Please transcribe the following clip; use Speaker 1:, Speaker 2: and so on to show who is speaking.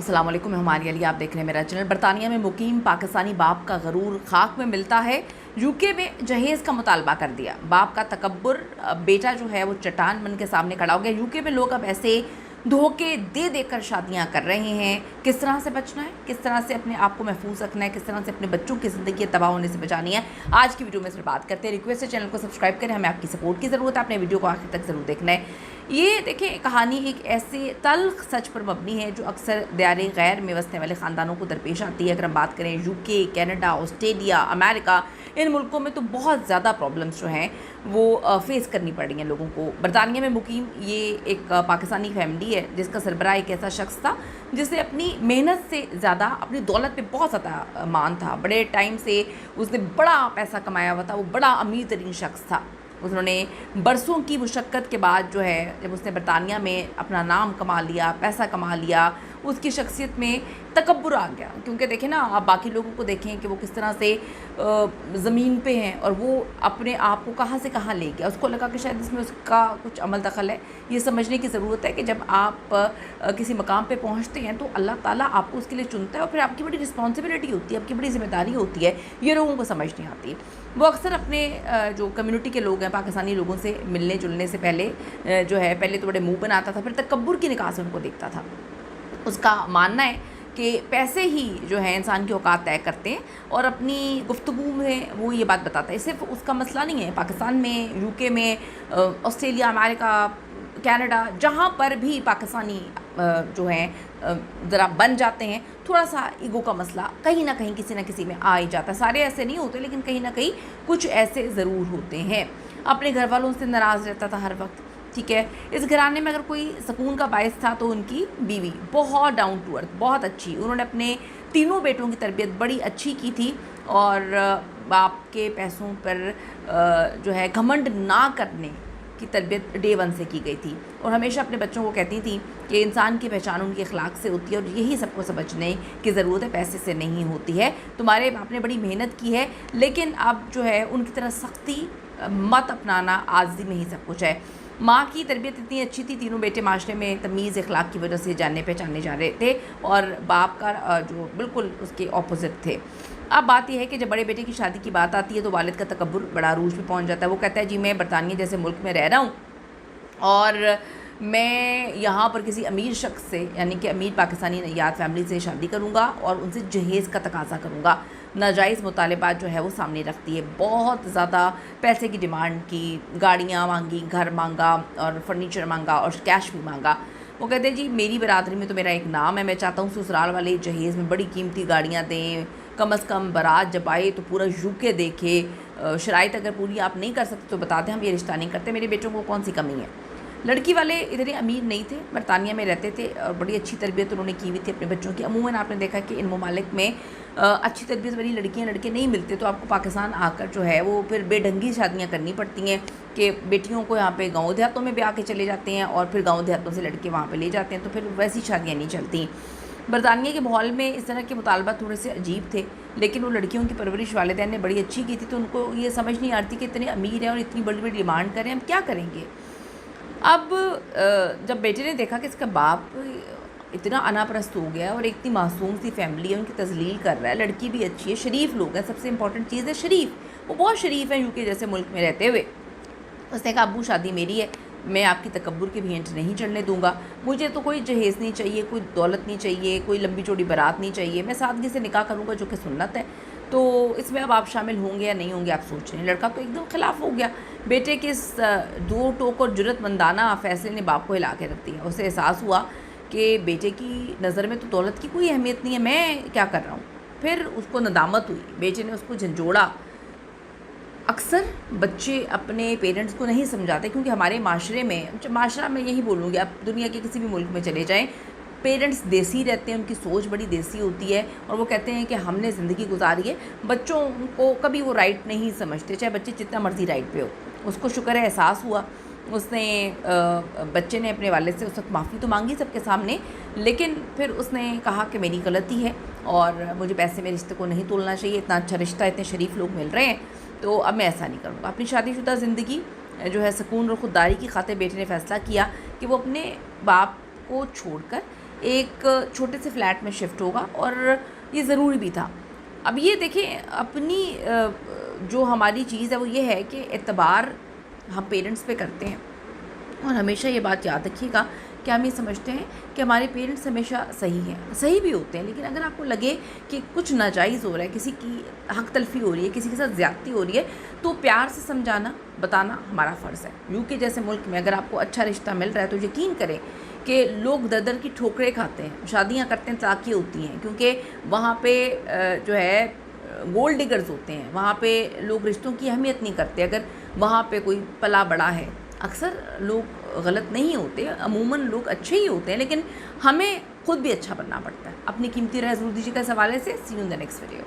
Speaker 1: अस्सलाम वालेकुम, मैं हमारी अली, आप देख रहे हैं मेरा चैनल। बरतानिया में मुकीम पाकिस्तानी बाप का गरूर खाक में मिलता है। यूके में जहेज़ का मुतालबा कर दिया। बाप का तकब्बुर, बेटा जो है वो चट्टान बन के सामने खड़ा हो गया। यूके में लोग अब ऐसे धोखे दे देकर शादियां कर रहे हैं। किस तरह से बचना है, किस तरह से अपने आप को महफूज रखना है, किस तरह से अपने बच्चों की ज़िंदगी तबाह होने से बचानी है, आज की वीडियो में सिर्फ बात करते हैं। रिक्वेस्ट है चैनल को सब्सक्राइब करें, हमें आपकी सपोर्ट की ज़रूरत है। अपने वीडियो को आखिर तक ज़रूर देखना है। ये देखिए, कहानी एक ऐसे तल्ख सच पर मबनी है जो अक्सर दायरे गैर में बसने वाले ख़ानदानों को दरपेश आती है। अगर हम बात करें यूके, कनाडा, ऑस्ट्रेलिया, अमेरिका, इन मुल्कों में तो बहुत ज़्यादा प्रॉब्लम्स जो हैं वो फेस करनी पड़ रही हैं लोगों को। बरतानिया में मुकीम ये एक पाकिस्तानी फैमिली है जिसका सरबराह एक ऐसा शख्स था जिसने अपनी मेहनत से ज़्यादा अपनी दौलत पे बहुत ज़्यादा मान था। बड़े टाइम से उसने बड़ा पैसा कमाया हुआ था, वो बड़ा अमीर तरीन शख्स था। उन्होंने बरसों की मुशक्क़त के बाद जो है, जब उसने बरतानिया में अपना नाम कमा लिया, पैसा कमा लिया, उसकी शख्सियत में तकब्बुर आ गया। क्योंकि देखें ना, आप बाकी लोगों को देखें कि वो किस तरह से ज़मीन पे हैं और वो अपने आप को कहाँ से कहाँ ले गया। उसको लगा कि शायद इसमें उसका कुछ अमल दखल है। ये समझने की ज़रूरत है कि जब आप किसी मकाम पे पहुँचते हैं तो अल्लाह ताला आपको उसके लिए चुनता है और फिर आपकी बड़ी रिस्पॉन्सिबिलिटी होती है, आपकी बड़ी ज़िम्मेदारी होती है। ये लोगों को समझ नहीं आती। वो अक्सर अपने जो कम्युनिटी के लोग हैं, पाकिस्तानी लोगों से मिलने जुलने से पहले जो है, पहले तो बड़े मुँह बनाता था, फिर तकब्बुर की निगाह से उनको देखता था। उसका मानना है कि पैसे ही जो है इंसान की औकात तय करते हैं और अपनी गुफ्तगू में वो ये बात बताता है। सिर्फ उसका मसला नहीं है, पाकिस्तान में, यूके में, ऑस्ट्रेलिया, अमेरिका, कनाडा, जहाँ पर भी पाकिस्तानी जो हैं ज़रा बन जाते हैं, थोड़ा सा ईगो का मसला कहीं ना कहीं किसी न किसी में आ ही जाता है। सारे ऐसे नहीं होते, लेकिन कहीं ना कहीं कुछ ऐसे ज़रूर होते हैं। अपने घर वालों से नाराज़ रहता था हर वक्त, ठीक है। इस घराने में अगर कोई सुकून का बायस था तो उनकी बीवी बहुत डाउन टू अर्थ, बहुत अच्छी। उन्होंने अपने तीनों बेटों की तरबियत बड़ी अच्छी की थी और बाप के पैसों पर जो है घमंड ना करने की तरबियत डे वन से की गई थी। और हमेशा अपने बच्चों को कहती थी कि इंसान की पहचान उनके अखलाक से होती है और यही सबको समझने की ज़रूरत है, पैसे से नहीं होती है। तुम्हारे बाप ने बड़ी मेहनत की है, लेकिन अब जो है उनकी तरह सख्ती मत अपनाना, आज़ी में ही सब कुछ है। माँ की तरबियत इतनी अच्छी थी, तीनों बेटे माशरे में तमीज़ अखलाक की वजह से जानने पहचाने जा रहे थे और बाप का जो बिल्कुल उसके ऑपोजिट थे। अब बात यह है कि जब बड़े बेटे की शादी की बात आती है तो वालिद का तकब्बुर बड़ा अरूज पे पहुँच जाता है। वो कहता है, जी मैं बरतानिया जैसे मुल्क में रह रहा हूँ और मैं यहाँ पर किसी अमीर शख्स से, यानी कि अमीर पाकिस्तानी नैयाद फैमिली से शादी करूँगा और उनसे जहेज़ का तकाजा करूँगा। नाजायज़ मुतालबात जो है वो सामने रखती है, बहुत ज़्यादा पैसे की डिमांड की, गाड़ियाँ मांगी, घर मांगा और फर्नीचर मांगा और कैश भी मांगा। वो कहते हैं, जी मेरी बरादरी में तो मेरा एक नाम है, मैं चाहता हूँ ससुराल वाले जहेज़ में बड़ी कीमती गाड़ियाँ दें, कम अज़ कम बारात जब आए तो पूरा यूके देखे। शराइत अगर पूरी आप नहीं कर सकते तो बता दें, हम ये रिश्ता नहीं करते, मेरे बेटों को कौन सी कमी है। लड़की वाले इतने अमीर नहीं थे, बरतानिया में रहते थे और बड़ी अच्छी तरबियत उन्होंने की हुई थी अपने बच्चों की। अमूमन आपने देखा कि इन ममालिक में अच्छी तरबियत वाली लड़कियां लड़के नहीं मिलते, तो आपको पाकिस्तान आकर जो है वो फिर बेढंगी शादियां करनी पड़ती हैं कि बेटियों को यहाँ पे गाँव देहातों में ब्याह के चले जाते हैं और फिर गाँव देहातों से लड़के वहाँ पर ले जाते हैं, तो फिर वैसी शादियाँ नहीं चलती। बरतानिया के माहौल में इस तरह के मुतालबा थोड़े से अजीब थे, लेकिन वो लड़कियों की परवरिश वालिदैन ने बड़ी अच्छी की थी, तो उनको ये समझ नहीं आती कि इतने अमीर हैं और इतनी बड़ी बड़ी डिमांड करें, हम क्या करेंगे। अब जब बेटे ने देखा कि इसका बाप इतना अनापरस्त हो गया और एक इतनी मासूम सी फैमिली है, उनकी तजलील कर रहा है, लड़की भी अच्छी है, शरीफ लोग हैं, सबसे इंपॉर्टेंट चीज़ है शरीफ, वो बहुत शरीफ है यूके जैसे मुल्क में रहते हुए। उसने कहा, अब्बू शादी मेरी है, मैं आपकी तकब्बुर की भेंट नहीं चढ़ने दूंगा, मुझे तो कोई जहेज़ नहीं चाहिए, कोई दौलत नहीं चाहिए, कोई लंबी चौड़ी बारात नहीं चाहिए, मैं सादगी से निकाह करूँगा जो कि सुन्नत है। तो इसमें अब आप शामिल होंगे या नहीं होंगे आप सोच रहे हैं। लड़का तो एकदम ख़िलाफ़ हो गया। बेटे के इस दो टोक और जुर्रतमंदाना फ़ैसले ने बाप को हिला के रख दिया। उसे एहसास हुआ कि बेटे की नज़र में तो दौलत की कोई अहमियत नहीं है, मैं क्या कर रहा हूँ। फिर उसको नदामत हुई, बेटे ने उसको झंझोड़ा। अक्सर बच्चे अपने पेरेंट्स को नहीं समझाते, क्योंकि हमारे माशरे में, माशरा में यही बोलूँगी, आप दुनिया के किसी भी मुल्क में चले जाएँ, पेरेंट्स देसी रहते हैं, उनकी सोच बड़ी देसी होती है और वो कहते हैं कि हमने ज़िंदगी गुजारी है। बच्चों को कभी वो राइट नहीं समझते, चाहे बच्चे जितना मर्ज़ी राइट पे हो। उसको शुक्र है एहसास हुआ, उसने बच्चे ने अपने वालिद से उस वक्त माफ़ी तो मांगी सबके सामने, लेकिन फिर उसने कहा कि मेरी गलती है और मुझे पैसे में रिश्ते को नहीं तोड़ना चाहिए, इतना अच्छा रिश्ता, इतने शरीफ लोग मिल रहे हैं, तो अब मैं ऐसा नहीं करूँगा। अपनी शादीशुदा ज़िंदगी जो है सुकून और ख़ुददारी की खातिर बेटे ने फ़ैसला किया कि वो अपने बाप को छोड़कर ایک چھوٹے سے فلیٹ میں شفٹ ہوگا، اور یہ ضروری بھی تھا۔ اب یہ دیکھیں اپنی جو ہماری چیز ہے وہ یہ ہے کہ اعتبار ہم پیرنٹس پہ کرتے ہیں، اور ہمیشہ یہ بات یاد رکھیے گا کہ ہم یہ سمجھتے ہیں کہ ہمارے پیرنٹس ہمیشہ صحیح ہیں، صحیح بھی ہوتے ہیں، لیکن اگر آپ کو لگے کہ کچھ ناجائز ہو رہا ہے، کسی کی حق تلفی ہو رہی ہے، کسی کے ساتھ زیادتی ہو رہی ہے، تو پیار سے سمجھانا، بتانا ہمارا فرض ہے۔ یو کے جیسے ملک میں اگر آپ کو اچھا رشتہ مل رہا ہے تو یقین کریں کہ لوگ در در کی ٹھوکریں کھاتے ہیں، شادیاں کرتے ہیں، طلاقیں ہوتی ہیں، کیونکہ وہاں پہ جو ہے گولڈ ڈگرز ہوتے ہیں، وہاں پہ لوگ رشتوں کی اہمیت نہیں کرتے۔ اگر وہاں پہ کوئی پلا بڑا ہے، اکثر لوگ غلط نہیں ہوتے، عموماً لوگ اچھے ہی ہوتے ہیں، لیکن ہمیں خود بھی اچھا بننا پڑتا ہے۔ اپنی قیمتی رائے ضرور دیجیے گا اس حوالے سے۔ See you in the next video.